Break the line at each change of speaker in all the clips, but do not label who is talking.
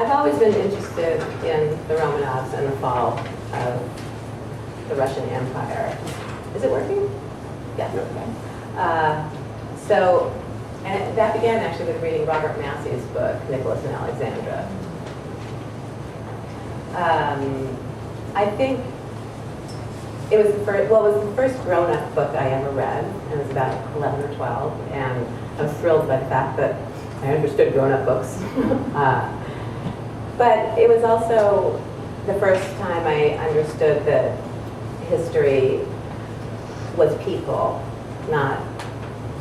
I've always been interested in the Romanovs and the fall of the Russian Empire. Is it working? Yes. Okay. And that began actually with reading Robert Massey's book, Nicholas and Alexandra. I think it was the first, well, it was the first grown-up book I ever read, and it was about 11 or 12, and I was thrilled by the fact that I understood grown-up books. But it was also the first time I understood that history was people, not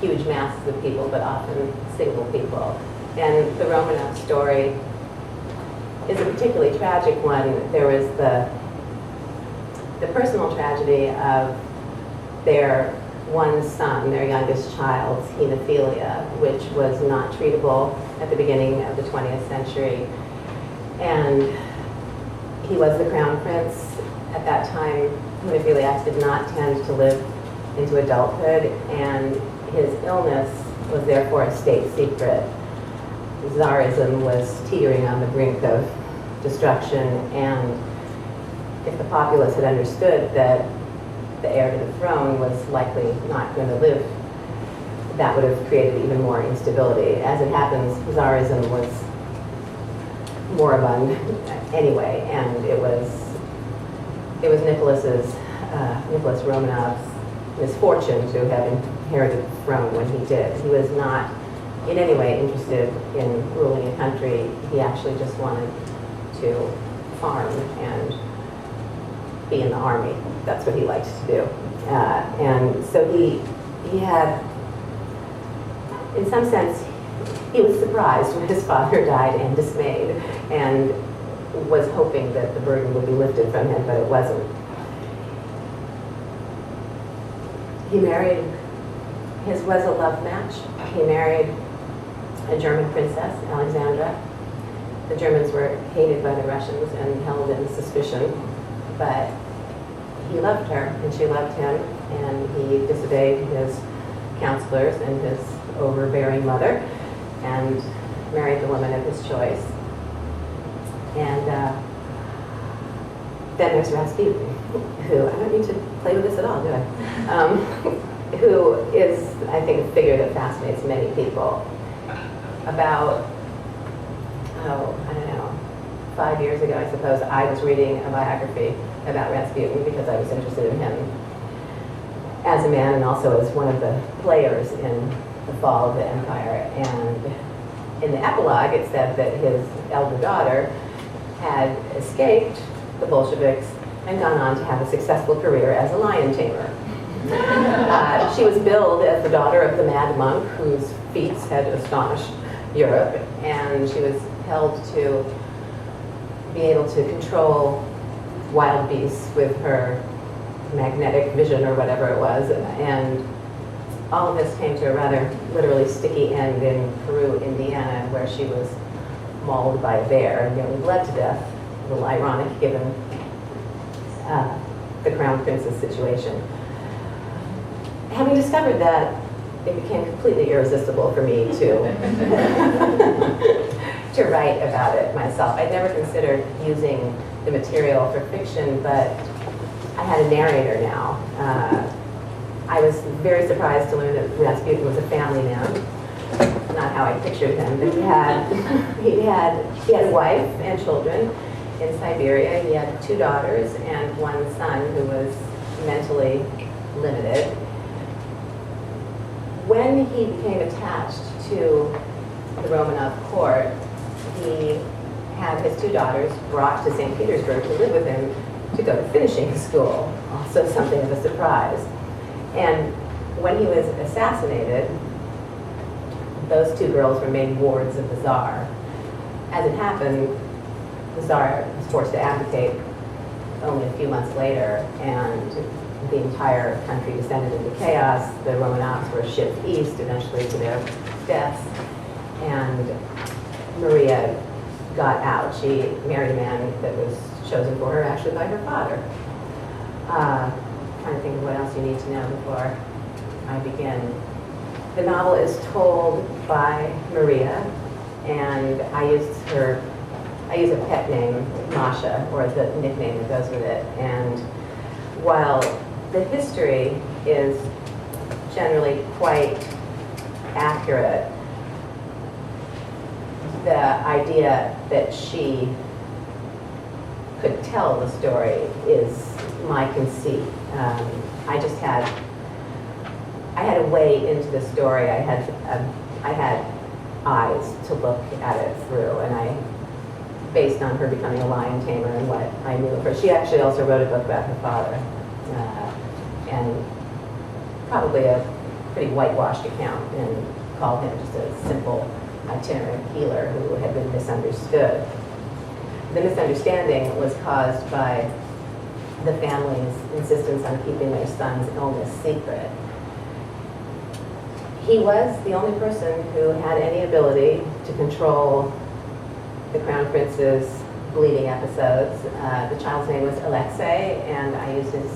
huge masses of people, but often single people. And the Romanov story is a particularly tragic one. There was the personal tragedy of their one son, their youngest child's hemophilia, which was not treatable at the beginning of the 20th century. And he was the crown prince. At that time, hemophiliacs did not tend to live into adulthood, and his illness was therefore a state secret. Tsarism was teetering on the brink of destruction, and if the populace had understood that the heir to the throne was likely not going to live, that would have created even more instability. As it happens, Tsarism was moribund anyway, and it was Nicholas Romanov's misfortune to have inherited the throne when he did. He was not in any way interested in ruling a country. He actually just wanted to farm and be in the army. That's what he liked to do. And so he had, in some sense, he was surprised when his father died and dismayed, and was hoping that the burden would be lifted from him, but it wasn't. He married, his was a love match. He married a German princess, Alexandra. The Germans were hated by the Russians and held in suspicion, but he loved her and she loved him, and he disobeyed his counselors and his overbearing mother and married the woman of his choice. And then there's Rasputin, who, I don't need to play with this at all, do I? Who is, I think, a figure that fascinates many people. About, I don't know, 5 years ago, I suppose, I was reading a biography about Rasputin because I was interested in him as a man and also as one of the players in the fall of the empire. And in the epilogue, it said that his elder daughter had escaped the Bolsheviks and gone on to have a successful career as a lion tamer. She was billed as the daughter of the mad monk whose feats had astonished Europe, and she was held to be able to control wild beasts with her magnetic vision or whatever it was. And all of this came to a rather literally sticky end in Peru, Indiana, where she was mauled by a bear and nearly bled to death. A little ironic given the crown prince's situation. Having discovered that, it became completely irresistible for me to to write about it myself. I'd never considered using the material for fiction, but I had a narrator now. I was very surprised to learn that Rasputin was a family man. Not how I pictured him, but he had a wife and children in Siberia. He had 2 daughters and 1 son who was mentally limited. When he became attached to the Romanov court, he had his 2 daughters brought to St. Petersburg to live with him to go to finishing school, also something of a surprise. And when he was assassinated, those 2 girls were made wards of the Tsar. As it happened, the Tsar was forced to abdicate only a few months later, and the entire country descended into chaos. The Romanovs were shipped east, eventually to their deaths, and Maria got out. She married a man that was chosen for her actually by her father. Trying to think of what else you need to know before I begin. The novel is told by Maria, and I used her I use a pet name, Masha, or the nickname that goes with it. And while the history is generally quite accurate, the idea that she could tell the story is my conceit. I had a way into the story. I had eyes to look at it through, and based on her becoming a lion tamer and what I knew of her. She actually also wrote a book about her father, and probably a pretty whitewashed account, and called him just a simple itinerant healer who had been misunderstood. The misunderstanding was caused by the family's insistence on keeping their son's illness secret. He was the only person who had any ability to control the Crown Prince's bleeding episodes. The child's name was Alexei, and I used his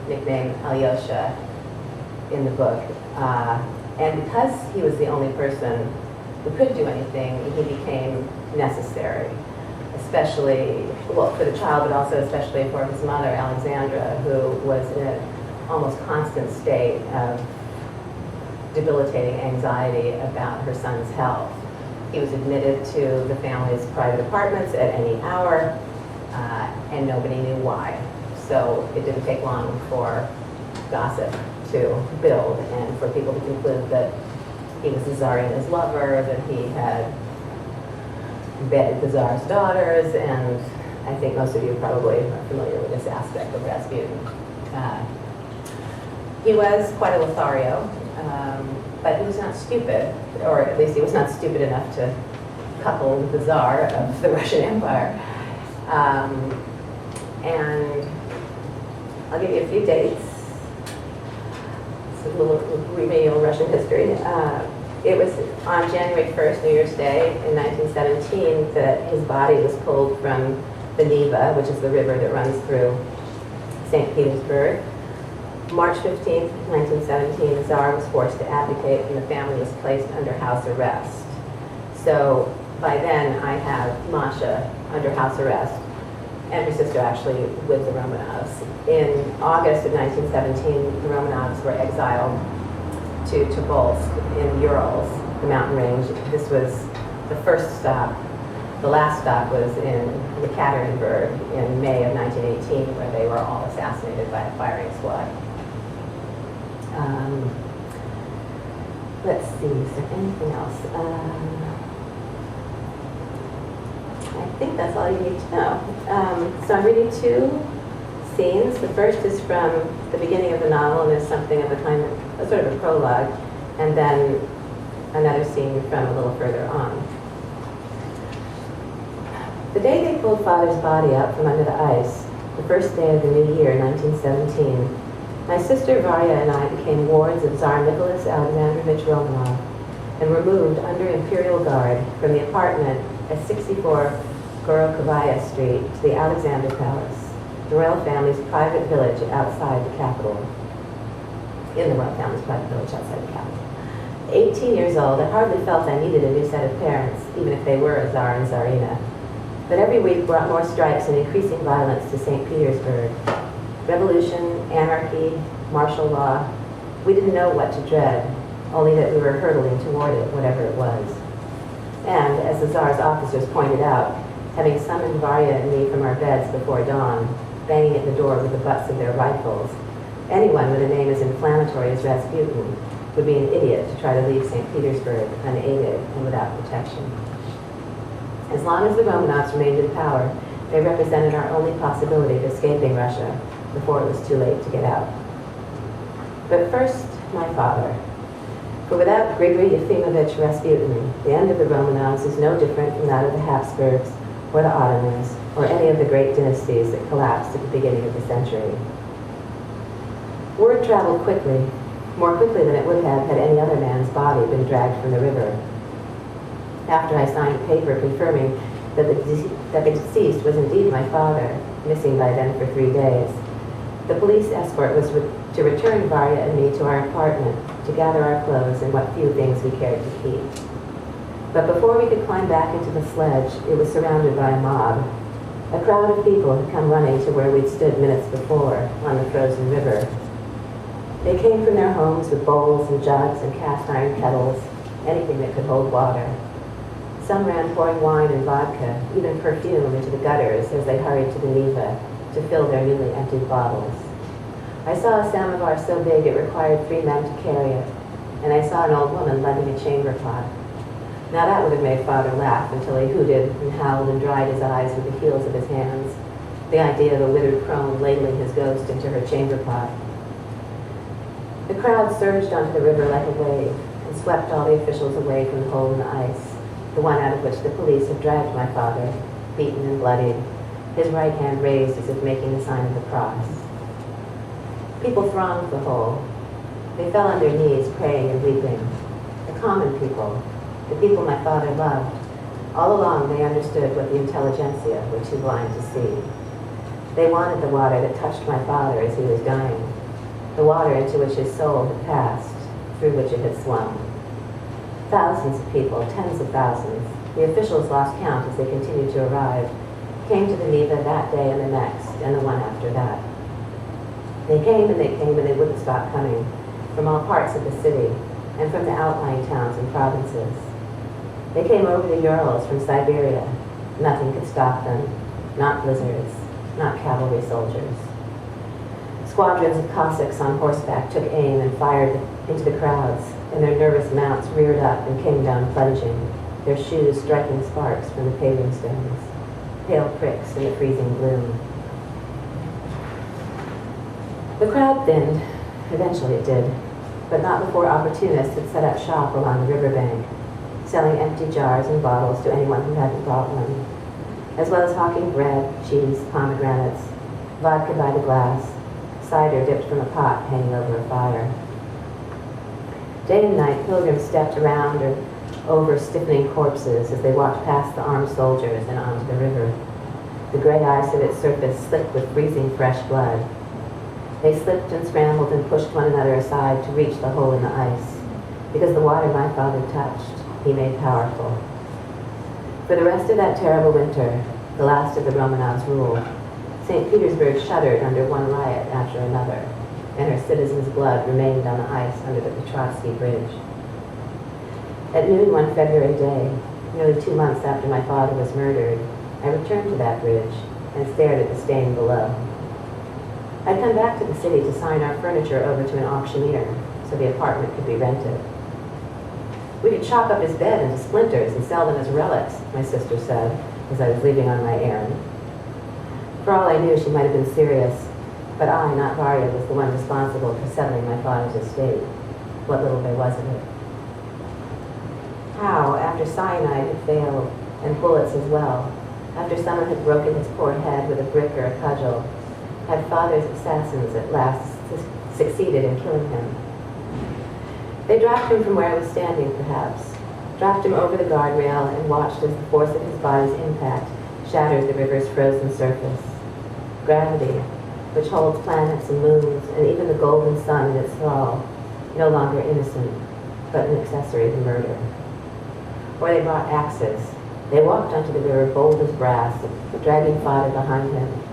nickname Alyosha in the book. And because he was the only person who could do anything, he became necessary, especially, well, for the child, but also especially for his mother, Alexandra, who was in an almost constant state of debilitating anxiety about her son's health. He was admitted to the family's private apartments at any hour, and nobody knew why. So it didn't take long for gossip to build and for people to conclude that he was the Tsarina's lover, that he had bedded the Tsar's daughters, and I think most of you probably are familiar with this aspect of Rasputin. He was quite a Lothario, but he was not stupid, or at least he was not stupid enough to couple with the Tsar of the Russian Empire. And I'll give you a few dates. It's a little remedial Russian history. It was on January 1st, New Year's Day, in 1917, that his body was pulled from the Neva, which is the river that runs through St. Petersburg. March 15th, 1917, the Tsar was forced to abdicate and the family was placed under house arrest. So by then I have Masha under house arrest, and her sister actually with the Romanovs. In August of 1917, the Romanovs were exiled to Tobolsk in the Urals, the mountain range. This was the first stop. The last stop was in Ekaterinburg in May of 1918, where they were all assassinated by a firing squad. Let's see, is there anything else? I think that's all you need to know. So I'm reading two scenes. The first is from the beginning of the novel, and is something of a sort of a prologue, and then another scene from a little further on. The day they pulled Father's body out from under the ice, the first day of the new year, 1917, my sister Varya and I became wards of Tsar Nicholas Alexandrovich Romanov and were moved under imperial guard from the apartment at 64 Gorokhovaya Street to the Alexander Palace, the royal family's private village outside the capital. In the royal family's private village outside the capital. 18 years old, I hardly felt I needed a new set of parents, even if they were a Tsar and Tsarina. But every week brought more strikes and increasing violence to St. Petersburg. Revolution, anarchy, martial law. We didn't know what to dread, only that we were hurtling toward it, whatever it was. And, as the Tsar's officers pointed out, having summoned Varya and me from our beds before dawn, banging at the door with the butts of their rifles, anyone with a name as inflammatory as Rasputin would be an idiot to try to leave St. Petersburg unaided and without protection. As long as the Romanovs remained in power, they represented our only possibility of escaping Russia before it was too late to get out. But first, my father. For without Grigory Yefimovich Rasputin, the end of the Romanovs is no different from that of the Habsburgs or the Ottomans or any of the great dynasties that collapsed at the beginning of the century. Word traveled quickly, more quickly than it would have had any other man's body been dragged from the river. After I signed a paper confirming that the deceased was indeed my father, missing by then for 3 days, the police escort was to return Varya and me to our apartment to gather our clothes and what few things we cared to keep. But before we could climb back into the sledge, it was surrounded by a mob. A crowd of people had come running to where we'd stood minutes before, on the frozen river. They came from their homes with bowls and jugs and cast iron kettles, anything that could hold water. Some ran pouring wine and vodka, even perfume, into the gutters as they hurried to the Neva to fill their newly emptied bottles. I saw a samovar so big it required 3 men to carry it, and I saw an old woman lugging a chamber pot. Now that would have made Father laugh until he hooted and howled and dried his eyes with the heels of his hands. The idea of a withered crone ladling his ghost into her chamber pot. The crowd surged onto the river like a wave and swept all the officials away from the hole in the ice, the one out of which the police had dragged my father, beaten and bloodied, his right hand raised as if making the sign of the cross. People thronged the hole. They fell on their knees, praying and weeping. The common people, the people my father loved. All along they understood what the intelligentsia were too blind to see. They wanted the water that touched my father as he was dying, the water into which his soul had passed, through which it had swum. Thousands of people, tens of thousands, the officials lost count as they continued to arrive, came to the Neva that day and the next, and the one after that. They came and they wouldn't stop coming, from all parts of the city, and from the outlying towns and provinces. They came over the Urals from Siberia. Nothing could stop them, not blizzards, not cavalry soldiers. Squadrons of Cossacks on horseback took aim and fired into the crowds, and their nervous mounts reared up and came down plunging, their shoes striking sparks from the paving stones, pale pricks in the freezing gloom. The crowd thinned. Eventually it did, but not before opportunists had set up shop along the riverbank, selling empty jars and bottles to anyone who hadn't bought one, as well as hawking bread, cheese, pomegranates, vodka by the glass, cider dipped from a pot hanging over a fire. Day and night, pilgrims stepped around or over stiffening corpses as they walked past the armed soldiers and onto the river, the gray ice of its surface slick with freezing fresh blood. They slipped and scrambled and pushed one another aside to reach the hole in the ice, because the water my father touched, he made powerful. For the rest of that terrible winter, the last of the Romanovs' rule, St. Petersburg shuddered under one riot after another, and her citizens' blood remained on the ice under the Trotsky Bridge. At noon one February day, nearly 2 months after my father was murdered, I returned to that bridge and stared at the stain below. I'd come back to the city to sign our furniture over to an auctioneer so the apartment could be rented. We could chop up his bed into splinters and sell them as relics, my sister said, as I was leaving on my errand. For all I knew, she might have been serious, but I, not Varya, was the one responsible for settling my father's estate, what little there was of it. How, after cyanide had failed, and bullets as well, after someone had broken his poor head with a brick or a cudgel, had father's assassins at last succeeded in killing him. They dropped him from where I was standing, perhaps, dropped him over the guardrail and watched as the force of his body's impact shattered the river's frozen surface. Gravity, which holds planets and moons and even the golden sun in its thrall, no longer innocent, but an accessory to murder. Or they brought axes. They walked onto the river bold as brass, dragging father behind them,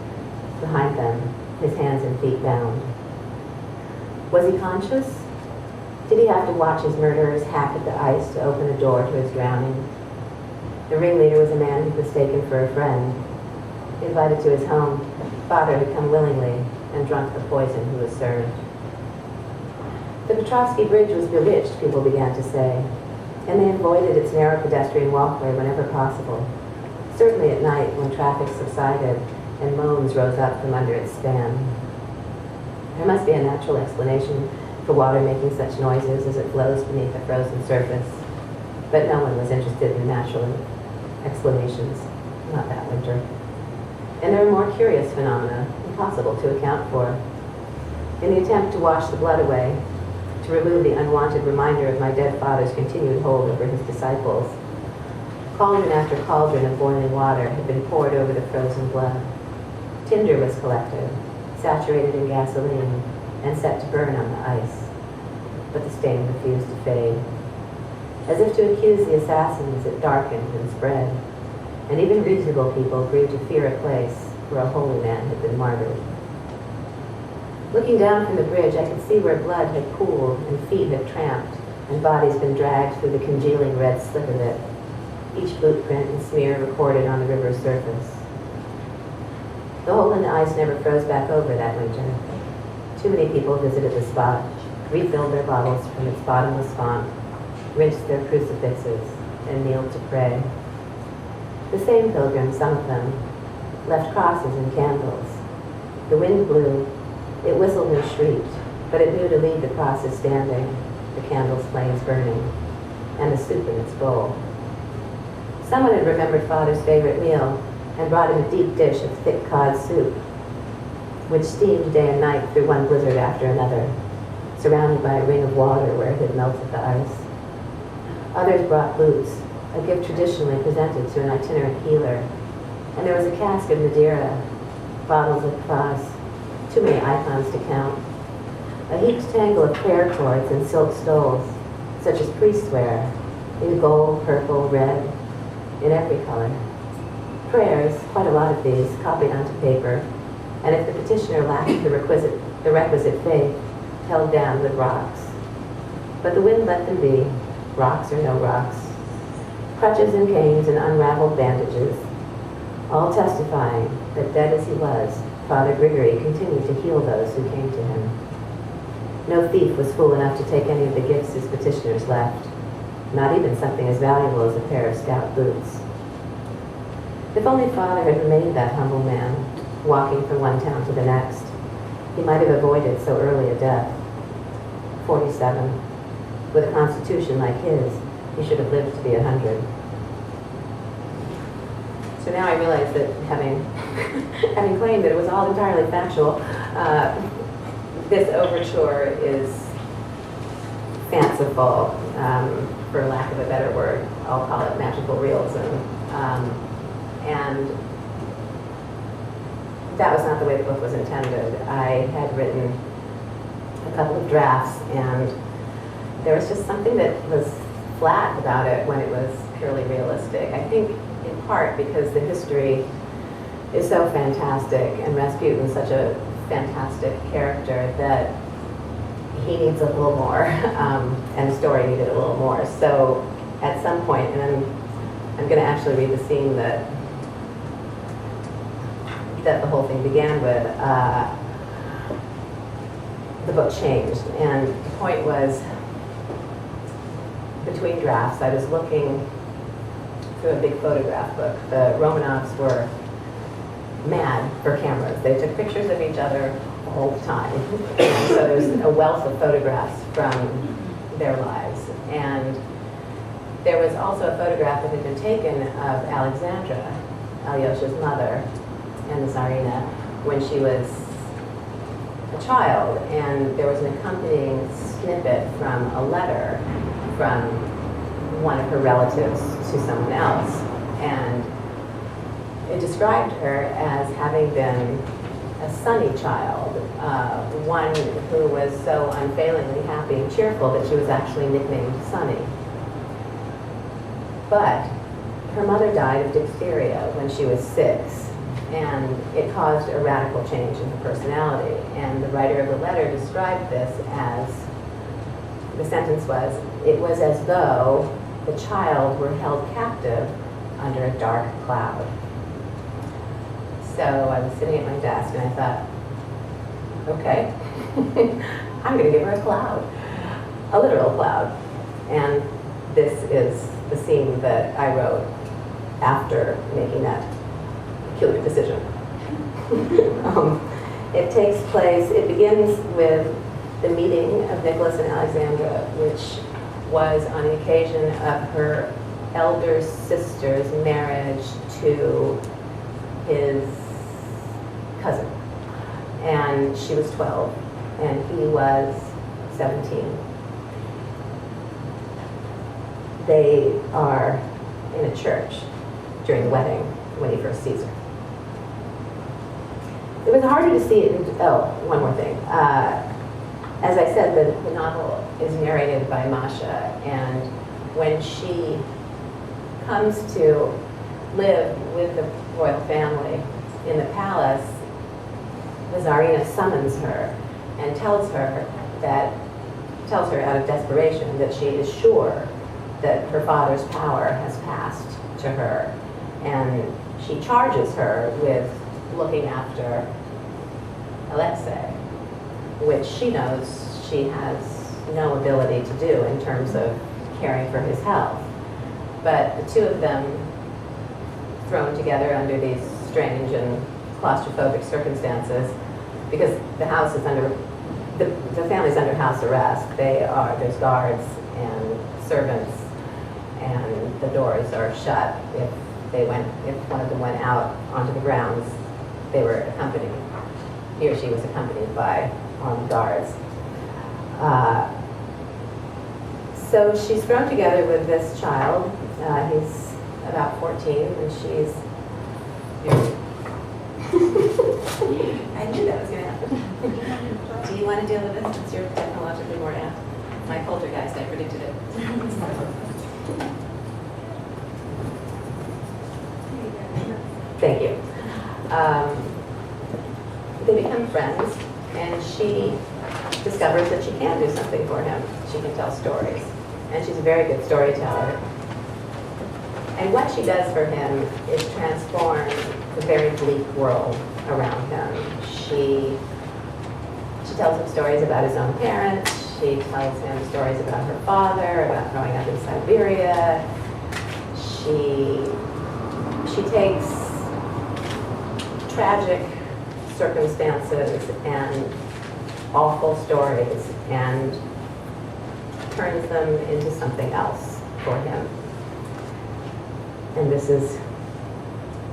his hands and feet bound. Was he conscious? Did he have to watch his murderers hack at the ice to open a door to his drowning? The ringleader was a man he'd mistaken for a friend. Invited to his home, father had come willingly and drunk the poison he was served. The Petrovsky Bridge was bewitched, people began to say, and they avoided its narrow pedestrian walkway whenever possible, certainly at night when traffic subsided and moans rose up from under its span. There must be a natural explanation for water making such noises as it flows beneath a frozen surface, but no one was interested in natural explanations, not that winter. And there are more curious phenomena, impossible to account for. In the attempt to wash the blood away, to remove the unwanted reminder of my dead father's continued hold over his disciples, cauldron after cauldron of boiling water had been poured over the frozen blood. Tinder was collected, saturated in gasoline, and set to burn on the ice, but the stain refused to fade. As if to accuse the assassins, it darkened and spread, and even reasonable people grew to fear a place where a holy man had been martyred. Looking down from the bridge, I could see where blood had pooled and feet had tramped, and bodies been dragged through the congealing red slick of it, each boot print and smear recorded on the river's surface. The hole in the ice never froze back over that winter. Too many people visited the spot, refilled their bottles from its bottomless font, rinsed their crucifixes, and kneeled to pray. The same pilgrims, some of them, left crosses and candles. The wind blew, it whistled and shrieked, but it knew to leave the crosses standing, the candles' flames burning, and the soup in its bowl. Someone had remembered Father's favorite meal and brought him a deep dish of thick cod soup, which steamed day and night through one blizzard after another, surrounded by a ring of water where it had melted the ice. Others brought boots, a gift traditionally presented to an itinerant healer, and there was a cask of Madeira, bottles of kvass, too many icons to count, a heaped tangle of prayer cords and silk stoles, such as priests wear, in gold, purple, red, in every color. Prayers, quite a lot of these, copied onto paper, and if the petitioner lacked the requisite faith, held down with rocks. But the wind let them be, rocks or no rocks, crutches and canes and unraveled bandages, all testifying that dead as he was, Father Grigory continued to heal those who came to him. No thief was fool enough to take any of the gifts his petitioners left, not even something as valuable as a pair of scout boots. If only Father had remained that humble man, walking from one town to the next, he might have avoided so early a death. 47. With a constitution like his, he should have lived to be 100. So now I realize that having claimed that it was all entirely factual, this overture is fanciful, for lack of a better word. I'll call it magical realism. And that was not the way the book was intended. I had written a couple of drafts, and there was just something that was flat about it when it was purely realistic. I think in part because the history is so fantastic, and Rasputin's such a fantastic character that he needs a little more, and the story needed a little more. So at some point, and I'm going to actually read the scene that the whole thing began with, the book changed. And the point was, between drafts, I was looking through a big photograph book. The Romanovs were mad for cameras. They took pictures of each other all the time. And so there's a wealth of photographs from their lives. And there was also a photograph that had been taken of Alexandra, Alyosha's mother, and the Tsarina, when she was a child. And there was an accompanying snippet from a letter from one of her relatives to someone else. And it described her as having been a sunny child, one who was so unfailingly happy and cheerful that she was actually nicknamed Sunny. But her mother died of diphtheria when she was 6, and it caused a radical change in her personality. And the writer of the letter described this as, the sentence was, it was as though the child were held captive under a dark cloud. So I was sitting at my desk and I thought, okay, I'm going to give her a cloud, a literal cloud. And this is the scene that I wrote after making that peculiar decision. It takes place, it begins with the meeting of Nicholas and Alexandra, which was on the occasion of her elder sister's marriage to his cousin. And she was 12, and he was 17. They are in a church during the wedding when he first sees her. It was harder to see it. One more thing. As I said, the novel is narrated by Masha, and when she comes to live with the royal family in the palace, the Tsarina summons her and tells her out of desperation that she is sure that her father's power has passed to her. And she charges her with looking after Alexei, which she knows she has no ability to do in terms of caring for his health. But the two of them, thrown together under these strange and claustrophobic circumstances, because the house is under, the family's under house arrest. There's guards and servants, and the doors are shut. If one of them went out onto the grounds, he or she was accompanied by armed guards. So she's thrown together with this child. He's about 14, and she's... I knew that was going to happen. Do you want to deal with this since you're technologically more apt? My poltergeist, I predicted it. Thank you. They become friends, and she discovers that she can do something for him. She can tell stories, and she's a very good storyteller. And what she does for him is transform the very bleak world around him. She tells him stories about his own parents. She tells him stories about her father, about growing up in Siberia. She takes tragic circumstances and awful stories and turns them into something else for him. And this is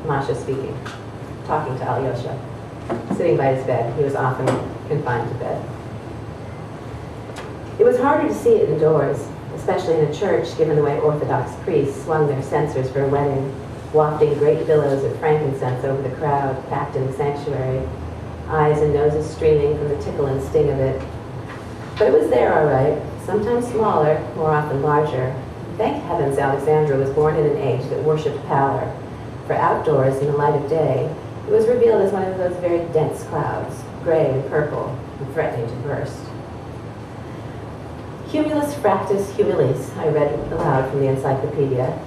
Masha speaking, talking to Alyosha, sitting by his bed. He was often confined to bed. It was harder to see it indoors, especially in a church, given the way Orthodox priests swung their censers for a wedding, wafting great billows of frankincense over the crowd packed in the sanctuary, eyes and noses streaming from the tickle and sting of it. But it was there, all right, sometimes smaller, more often larger. Thank heavens Alexandra was born in an age that worshipped power. For outdoors, in the light of day, it was revealed as one of those very dense clouds, gray and purple, and threatening to burst. Cumulus fractus humilis, I read aloud from the encyclopedia,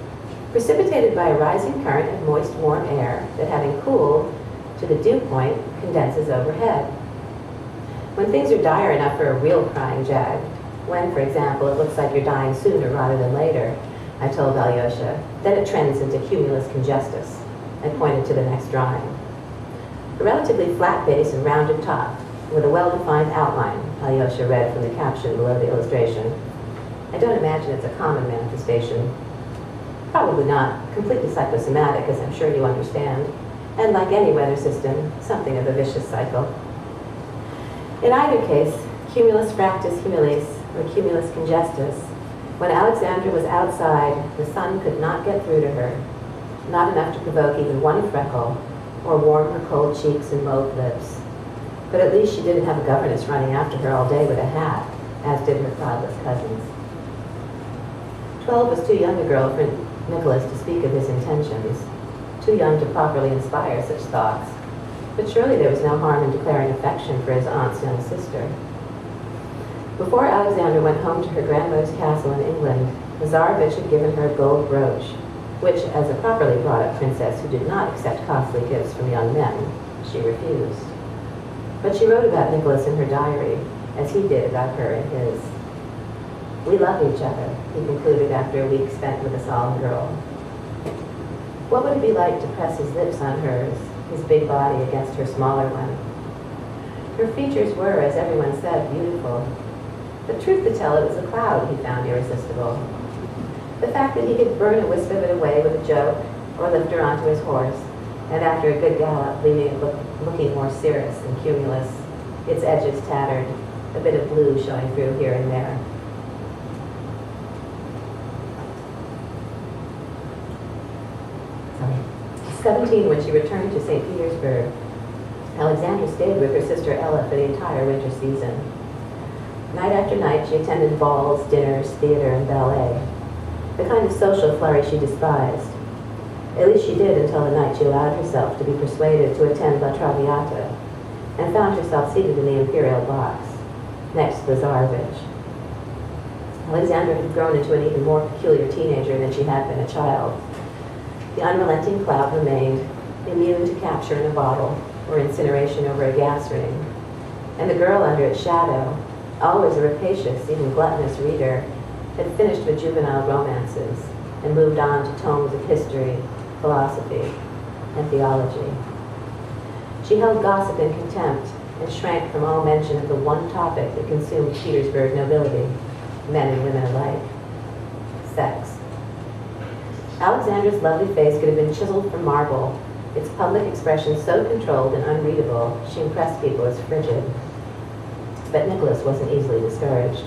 precipitated by a rising current of moist, warm air that, having cooled to the dew point, condenses overhead. When things are dire enough for a real crying jag, when, for example, it looks like you're dying sooner rather than later, I told Alyosha, then it trends into cumulus congestus. I pointed to the next drawing. A relatively flat base and rounded top, with a well-defined outline, Alyosha read from the caption below the illustration. I don't imagine it's a common manifestation. Probably not completely psychosomatic, as I'm sure you understand, and like any weather system, something of a vicious cycle. In either case, cumulus fractus humilis, or cumulus congestus, when Alexandra was outside, the sun could not get through to her, not enough to provoke even one freckle, or warm her cold cheeks and mauve lips. But at least she didn't have a governess running after her all day with a hat, as did her cloudless cousins. 12 was too young a girl for Nicholas to speak of his intentions, too young to properly inspire such thoughts, but surely there was no harm in declaring affection for his aunt's young sister. Before Alexandra went home to her grandmother's castle in England, the Tsarevich had given her a gold brooch, which, as a properly brought-up princess who did not accept costly gifts from young men, she refused. But she wrote about Nicholas in her diary, as he did about her in his. We love each other, he concluded after a week spent with a solemn girl. What would it be like to press his lips on hers, his big body against her smaller one? Her features were, as everyone said, beautiful. But truth to tell, it was a cloud he found irresistible. The fact that he could burn a wisp of it away with a joke, or lift her onto his horse, and after a good gallop, leaving it looking more cirrus than cumulus, its edges tattered, a bit of blue showing through here and there. Sorry. 17 when she returned to St. Petersburg, Alexandra stayed with her sister Ella for the entire winter season. Night after night, she attended balls, dinners, theater, and ballet. the kind of social flurry she despised. At least she did until the night she allowed herself to be persuaded to attend La Traviata and found herself seated in the imperial box, next to the Tsarevich. Alexandra had grown into an even more peculiar teenager than she had been a child. The unrelenting cloud remained, immune to capture in a bottle or incineration over a gas ring. And the girl under its shadow, always a rapacious, even gluttonous reader, had finished with juvenile romances and moved on to tomes of history, philosophy, and theology. She held gossip in contempt and shrank from all mention of the one topic that consumed Petersburg nobility, men and women alike: sex. Alexandra's lovely face could have been chiseled from marble, its public expression so controlled and unreadable she impressed people as frigid. But Nicholas wasn't easily discouraged.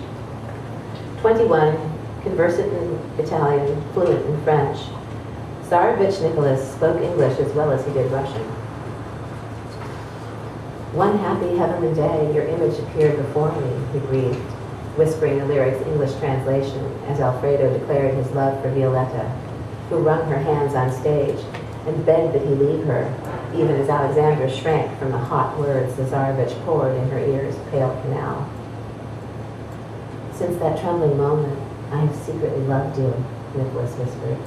21, conversant in Italian, fluent in French, Tsarevich Nicholas spoke English as well as he did Russian. "One happy heavenly day, your image appeared before me," he breathed, whispering the lyric's English translation as Alfredo declared his love for Violetta, who wrung her hands on stage and begged that he leave her, even as Alexandra shrank from the hot words the Tsarevich poured in her ear's pale canal. "Since that trembling moment, I have secretly loved you," Nicholas whispered.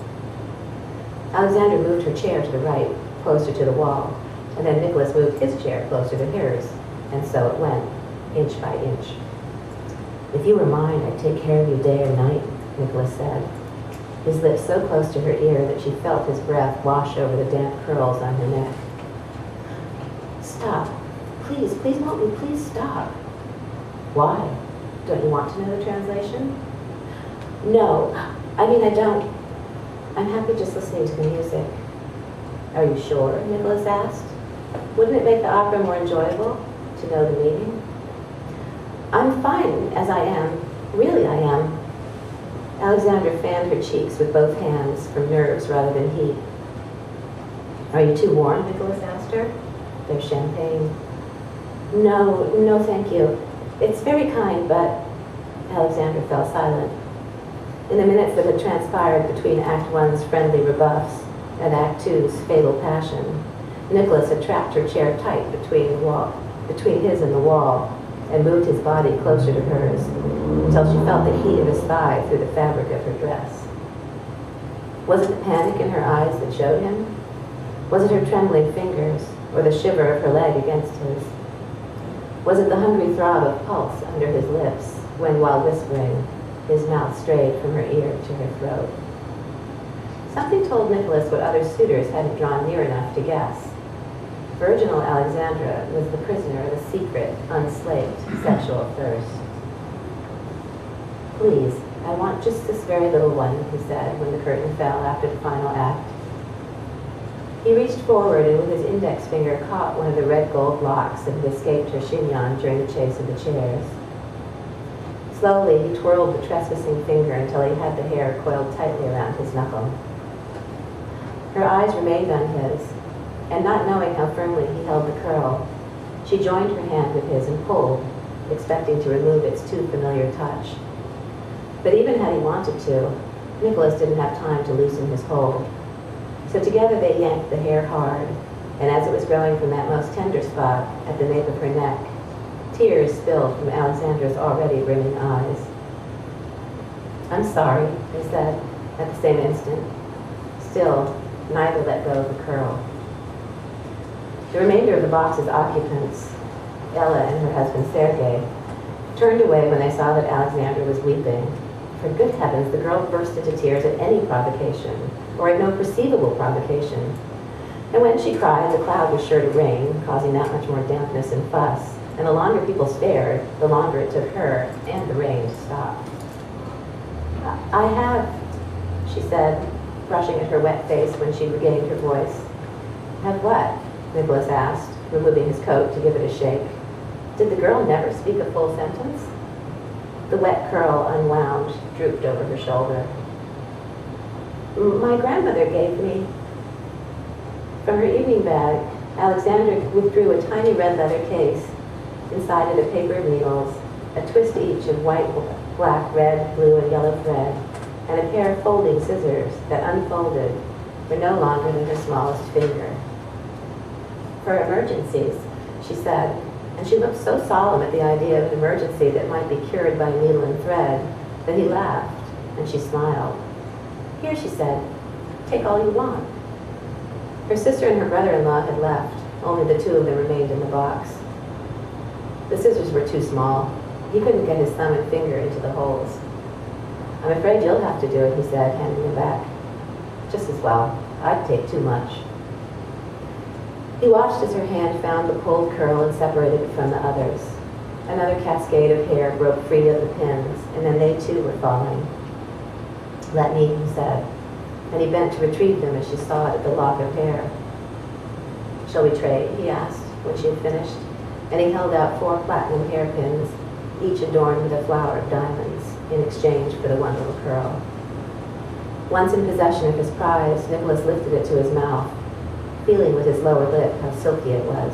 Alexandra moved her chair to the right, closer to the wall, and then Nicholas moved his chair closer to hers, and so it went, inch by inch. "If you were mine, I'd take care of you day or night," Nicholas said, his lips so close to her ear that she felt his breath wash over the damp curls on her neck. "Stop. Please, won't you please stop?" "Why? Don't you want to know the translation?" "No, I don't. I'm happy just listening to the music." "Are you sure?" Nicholas asked. "Wouldn't it make the opera more enjoyable to know the meaning?" "I'm fine as I am. Really, I am." Alexandra fanned her cheeks with both hands from nerves rather than heat. "Are you too warm?" Nicholas asked her. "There's champagne." No, thank you. It's very kind, but..." Alexandra fell silent. In the minutes that had transpired between Act I's friendly rebuffs and Act II's fatal passion, Nicholas had trapped her chair tight between his and the wall, and moved his body closer to hers until she felt the heat of his thigh through the fabric of her dress. Was it the panic in her eyes that showed him? Was it her trembling fingers, or the shiver of her leg against his? Was it the hungry throb of pulse under his lips when, while whispering, his mouth strayed from her ear to her throat? Something told Nicholas what other suitors hadn't drawn near enough to guess. Virginal Alexandra was the prisoner of a secret, unslaked sexual thirst. "Please, I want just this very little one," he said when the curtain fell after the final act. He reached forward and with his index finger caught one of the red gold locks that had escaped her chignon during the chase of the chairs. Slowly, he twirled the trespassing finger until he had the hair coiled tightly around his knuckle. Her eyes remained on his, and not knowing how firmly he held the curl, she joined her hand with his and pulled, expecting to remove its too familiar touch. But even had he wanted to, Nicholas didn't have time to loosen his hold. So together they yanked the hair hard, and as it was growing from that most tender spot at the nape of her neck, tears spilled from Alexandra's already brimming eyes. "I'm sorry," they said at the same instant. Still, neither let go of the curl. The remainder of the box's occupants, Ella and her husband Sergei, turned away when they saw that Alexandra was weeping. For good heavens, the girl burst into tears at any provocation, or at no perceivable provocation. And when she cried, the cloud was sure to rain, causing that much more dampness and fuss. And the longer people stared, the longer it took her and the rain to stop. "I have," she said, brushing at her wet face when she regained her voice. "Have what?" Nicholas asked, removing his coat to give it a shake. Did the girl never speak a full sentence? The wet curl unwound, drooped over her shoulder. "My grandmother gave me..." From her evening bag, Alexandra withdrew a tiny red leather case. Inside it a paper of needles, a twist each of white, black, red, blue, and yellow thread, and a pair of folding scissors that unfolded were no longer than her smallest finger. For emergencies, she said, and she looked so solemn at the idea of an emergency that might be cured by needle and thread that he laughed, and she smiled. Here, she said, take all you want. Her sister and her brother-in-law had left. Only the two of them remained in the box. The scissors were too small. He couldn't get his thumb and finger into the holes. I'm afraid you'll have to do it, he said, handing them back. Just as well. I'd take too much. He watched as her hand found the pulled curl and separated it from the others. Another cascade of hair broke free of the pins, and then they too were falling. Let me, he said, and he bent to retrieve them as she saw it at the lock of hair. Shall we trade, he asked, when she had finished, and he held out 4 platinum hairpins, each adorned with a flower of diamonds, in exchange for the one little curl. Once in possession of his prize, Nicholas lifted it to his mouth, feeling with his lower lip how silky it was.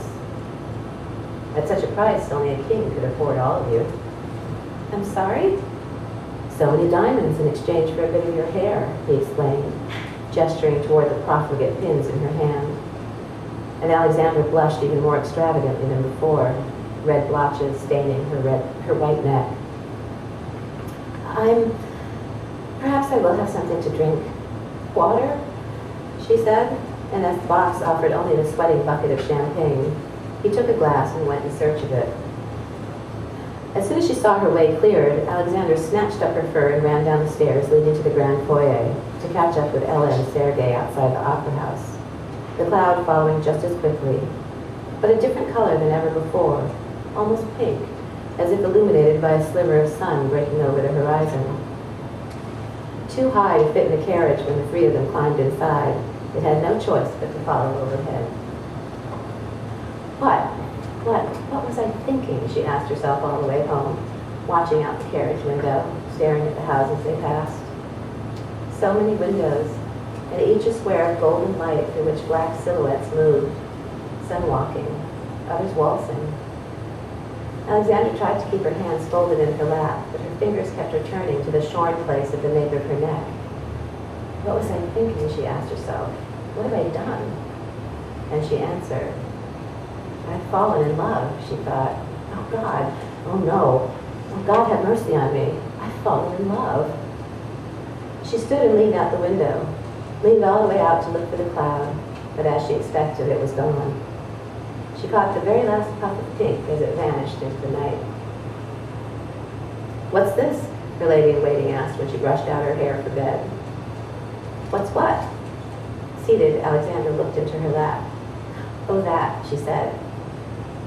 At such a price, only a king could afford all of you. I'm sorry? So many diamonds in exchange for a bit of your hair, he explained, gesturing toward the profligate pins in her hand. And Alexandra blushed even more extravagantly than before, red blotches staining her white neck. Perhaps I will have something to drink. Water? She said, and as the box offered only the sweating bucket of champagne, he took a glass and went in search of it. As soon as she saw her way cleared, Alexandra snatched up her fur and ran down the stairs leading to the grand foyer to catch up with Ella and Sergei outside the opera house, the cloud following just as quickly, but a different color than ever before, almost pink, as if illuminated by a sliver of sun breaking over the horizon. Too high to fit in the carriage when the 3 of them climbed inside, it had no choice but to follow overhead. What was I thinking, she asked herself all the way home, watching out the carriage window, staring at the houses they passed. So many windows, and each a square of golden light through which black silhouettes moved, some walking, others waltzing. Alexandra tried to keep her hands folded in her lap, but her fingers kept returning to the shorn place at the nape of her neck. What was I thinking, she asked herself. What have I done? And she answered, I've fallen in love, she thought. Oh God, oh no. Oh God, have mercy on me. I've fallen in love. She stood and leaned out the window, leaned all the way out to look for the cloud, but as she expected, it was gone. She caught the very last puff of pink as it vanished into the night. What's this? Her lady-in-waiting asked when she brushed out her hair for bed. What's what? Seated, Alexandra looked into her lap. Oh, that, she said.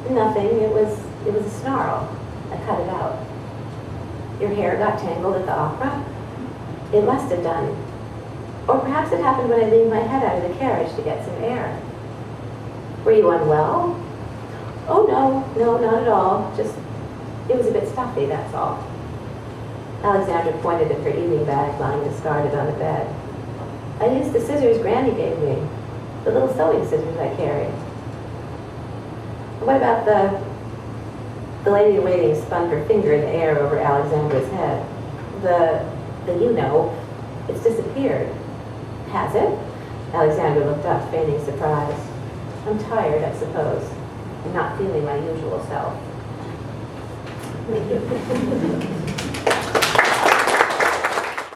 Nothing, it was a snarl. I cut it out. Your hair got tangled at the opera? It must have done. Or perhaps it happened when I leaned my head out of the carriage to get some air. Were you unwell? Oh, no, not at all. Just, it was a bit stuffy, that's all. Alexandra pointed at her evening bag lying discarded on the bed. I used the scissors Granny gave me, the little sewing scissors I carry. What about the lady-in-waiting spun her finger in the air over Alexandra's head. It's disappeared. Has it? Alexandra looked up, feigning surprise. I'm tired, I suppose. I'm not feeling my usual self.